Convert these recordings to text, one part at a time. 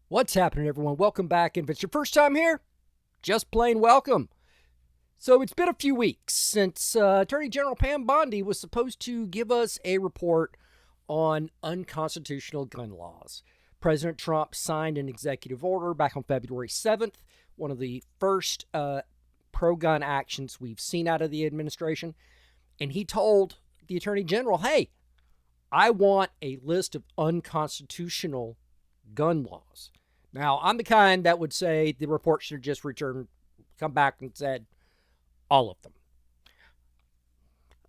What's happening, everyone? Welcome back. And if it's your first time here, just plain welcome. So it's been a few weeks since Attorney General Pam Bondi was supposed to give us a report on unconstitutional gun laws. President Trump signed an executive order back on February 7th, one of the first pro-gun actions we've seen out of the administration. And he told the Attorney General, hey, I want a list of unconstitutional gun laws. Now, I'm the kind that would say the report should have just come back and said all of them.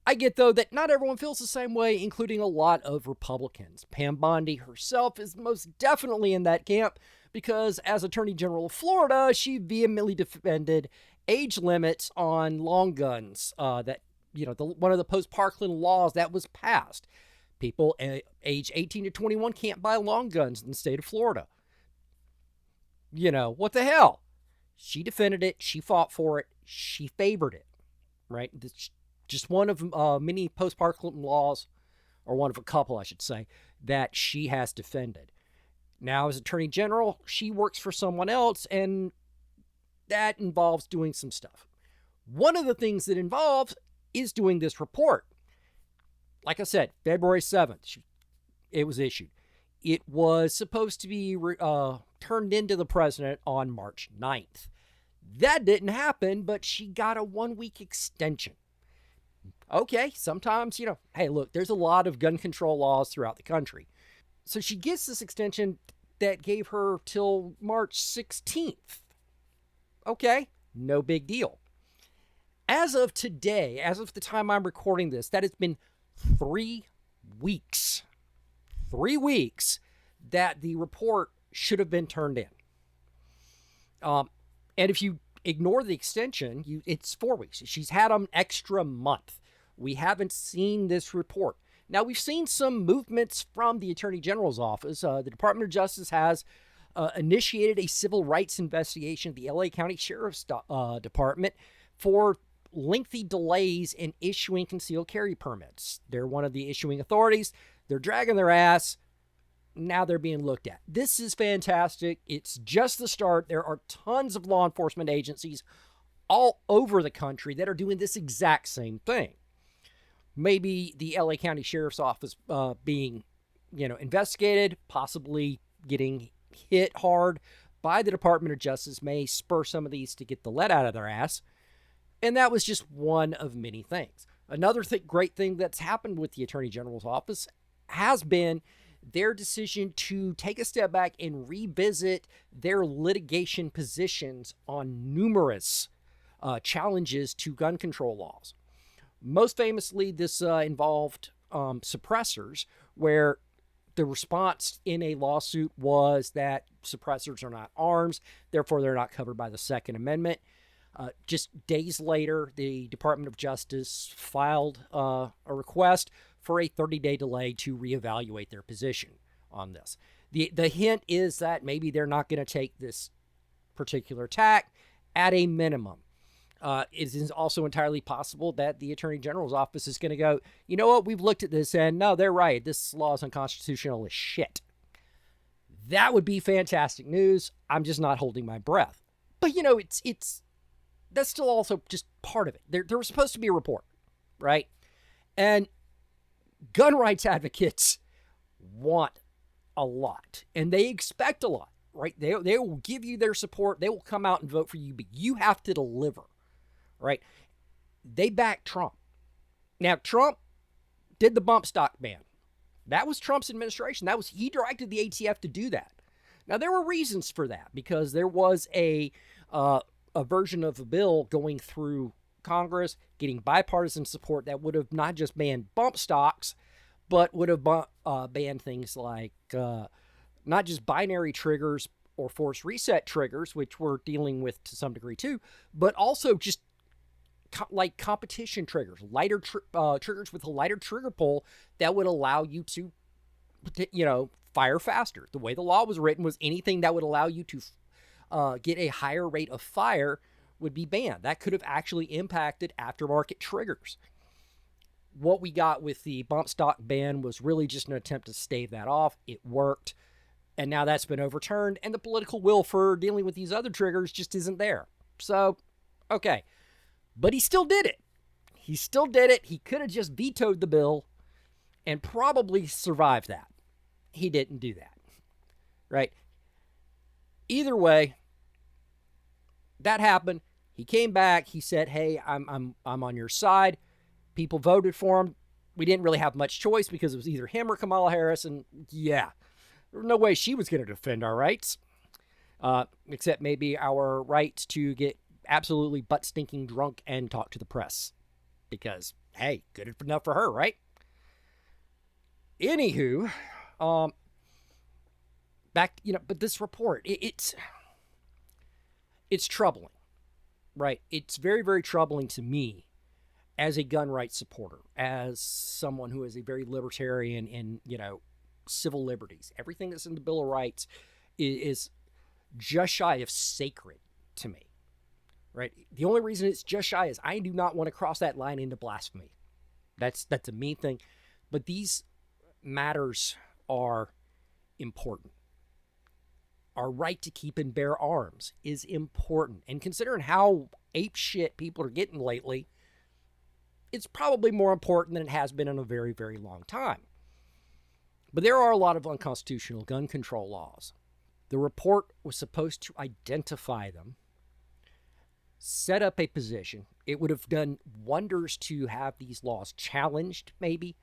I get, though, that not everyone feels the same way, including a lot of Republicans. Pam Bondi herself is most definitely in that camp because, as Attorney General of Florida, she vehemently defended age limits on long guns. One of the post-Parkland laws that was passed. People age 18 to 21 can't buy long guns in the state of Florida. What the hell? She defended it. She fought for it. She favored it, right? It's just one of many post-Parkland laws, or one of a couple, I should say, that she has defended. Now, as Attorney General, she works for someone else, and that involves doing some stuff. One of the things that involves is doing this report. Like I said, February 7th, it was issued. It was supposed to be turned into the president on March 9th. That didn't happen, but she got a 1-week extension. Okay, sometimes, hey, look, there's a lot of gun control laws throughout the country. So she gets this extension that gave her till March 16th. Okay, no big deal. As of today, as of the time I'm recording this, that has been 3 weeks. 3 weeks that the report should have been turned in. And if you ignore the extension, it's 4 weeks. She's had an extra month. We haven't seen this report. Now, we've seen some movements from the Attorney General's office. The Department of Justice has initiated a civil rights investigation at the LA County Sheriff's Department for lengthy delays in issuing concealed carry permits. They're one of the issuing authorities. They're dragging their ass. Now they're being looked at. This is fantastic. It's just the start. There are tons of law enforcement agencies all over the country that are doing this exact same thing. Maybe the LA County Sheriff's Office being, investigated, possibly getting hit hard by the Department of Justice may spur some of these to get the lead out of their ass. And that was just one of many things. Another great thing that's happened with the Attorney General's office has been their decision to take a step back and revisit their litigation positions on numerous challenges to gun control laws. Most famously, this involved suppressors, where the response in a lawsuit was that suppressors are not arms, therefore they're not covered by the Second Amendment. Just days later, the Department of Justice filed a request for a 30-day delay to reevaluate their position on this. The hint is that maybe they're not going to take this particular tack at a minimum. It is also entirely possible that the Attorney General's office is going to go, you know what, we've looked at this and no, they're right. This law is unconstitutional as shit. That would be fantastic news. I'm just not holding my breath. But, that's still also just part of it. There was supposed to be a report, right? And gun rights advocates want a lot, and they expect a lot, right? They will give you their support. They will come out and vote for you, but you have to deliver, right? They back Trump. Now, Trump did the bump stock ban. That was Trump's administration. He directed the ATF to do that. Now, there were reasons for that because there was a version of a bill going through Congress, getting bipartisan support that would have not just banned bump stocks, but would have banned things like not just binary triggers or force reset triggers, which we're dealing with to some degree too, but also just like competition triggers, lighter triggers with a lighter trigger pull that would allow you to, fire faster. The way the law was written was anything that would allow you to get a higher rate of fire would be banned. That could have actually impacted aftermarket triggers. What we got with the bump stock ban was really just an attempt to stave that off. It worked. And now that's been overturned, and the political will for dealing with these other triggers just isn't there. So, okay. But he still did it. He still did it. He could have just vetoed the bill and probably survived that. He didn't do that. Right? Either way, that happened. He came back. He said, hey, I'm on your side. People voted for him. We didn't really have much choice because it was either him or Kamala Harris. And yeah, there was no way she was going to defend our rights, except maybe our rights to get absolutely butt-stinking drunk and talk to the press. Because, hey, good enough for her, right? Anywho, back, but this report, it's troubling, right? It's very, very troubling to me as a gun rights supporter, as someone who is a very libertarian in, civil liberties. Everything that's in the Bill of Rights is just shy of sacred to me, right? The only reason it's just shy is I do not want to cross that line into blasphemy. That's a mean thing. But these matters are important. Our right to keep and bear arms is important. And considering how apeshit people are getting lately, it's probably more important than it has been in a very, very long time. But there are a lot of unconstitutional gun control laws. The report was supposed to identify them, set up a position. It would have done wonders to have these laws challenged, maybe.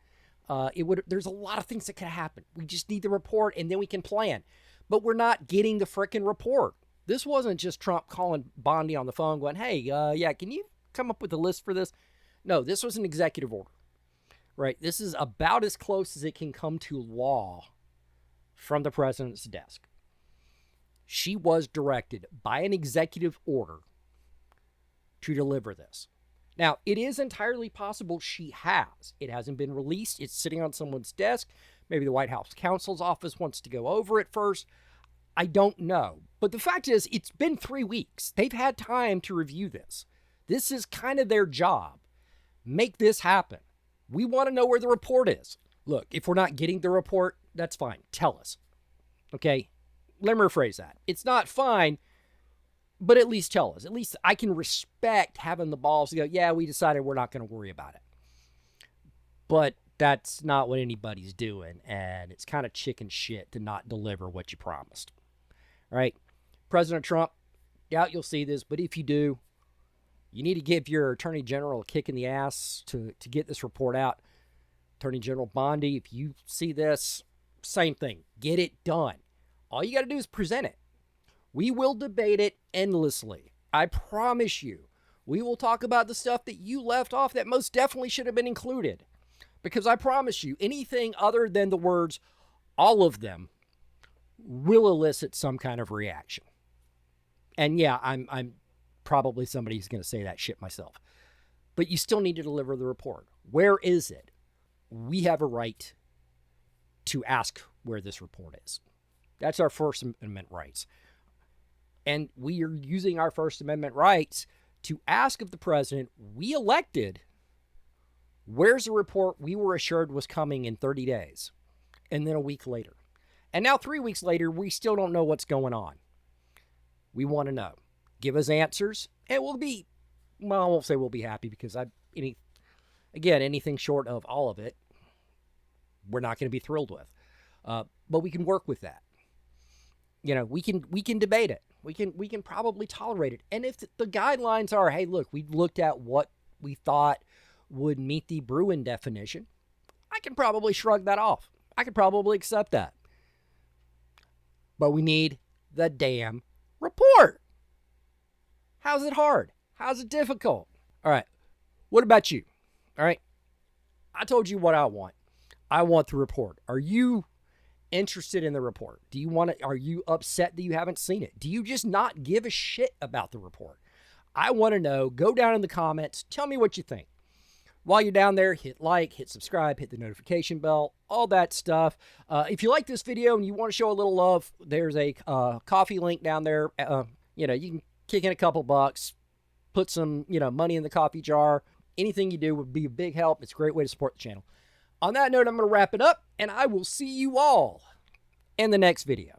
There's a lot of things that could happen. We just need the report, and then we can plan. But we're not getting the frickin' report. This wasn't just Trump calling Bondi on the phone going, hey, can you come up with a list for this? No, this was an executive order, right? This is about as close as it can come to law from the president's desk. She was directed by an executive order to deliver this. Now, it is entirely possible she has. It hasn't been released. It's sitting on someone's desk. Maybe the White House counsel's office wants to go over it first. I don't know. But the fact is, it's been 3 weeks. They've had time to review this. This is kind of their job. Make this happen. We want to know where the report is. Look, if we're not getting the report, that's fine. Tell us. Okay? Let me rephrase that. It's not fine, but at least tell us. At least I can respect having the balls to go, yeah, we decided we're not going to worry about it. But that's not what anybody's doing, and it's kind of chicken shit to not deliver what you promised. All right? President Trump, doubt you'll see this, but if you do, you need to give your Attorney General a kick in the ass to get this report out. Attorney General Bondi, if you see this, same thing. Get it done. All you got to do is present it. We will debate it endlessly. I promise you. We will talk about the stuff that you left off that most definitely should have been included. Because I promise you, anything other than the words, all of them, will elicit some kind of reaction. And yeah, I'm probably somebody who's going to say that shit myself. But you still need to deliver the report. Where is it? We have a right to ask where this report is. That's our First Amendment rights. And we are using our First Amendment rights to ask of the president we elected, where's the report we were assured was coming in 30 days? And then a week later. And now 3 weeks later, we still don't know what's going on. We want to know. Give us answers, and we'll be, well, I won't say we'll be happy because anything short of all of it, we're not going to be thrilled with. But we can work with that. We can debate it. We can probably tolerate it. And if the guidelines are, hey, look, we looked at what we thought would meet the Bruin definition, I can probably shrug that off. I could probably accept that. But we need the damn report. How's it hard? How's it difficult? All right. What about you? All right. I told you what I want. I want the report. Are you interested in the report? Are you upset that you haven't seen it? Do you just not give a shit about the report? I want to know. Go down in the comments. Tell me what you think. While you're down there, hit like, hit subscribe, hit the notification bell, all that stuff. If you like this video and you want to show a little love, there's a coffee link down there. You can kick in a couple bucks, put some, money in the coffee jar. Anything you do would be a big help. It's a great way to support the channel. On that note, I'm going to wrap it up, and I will see you all in the next video.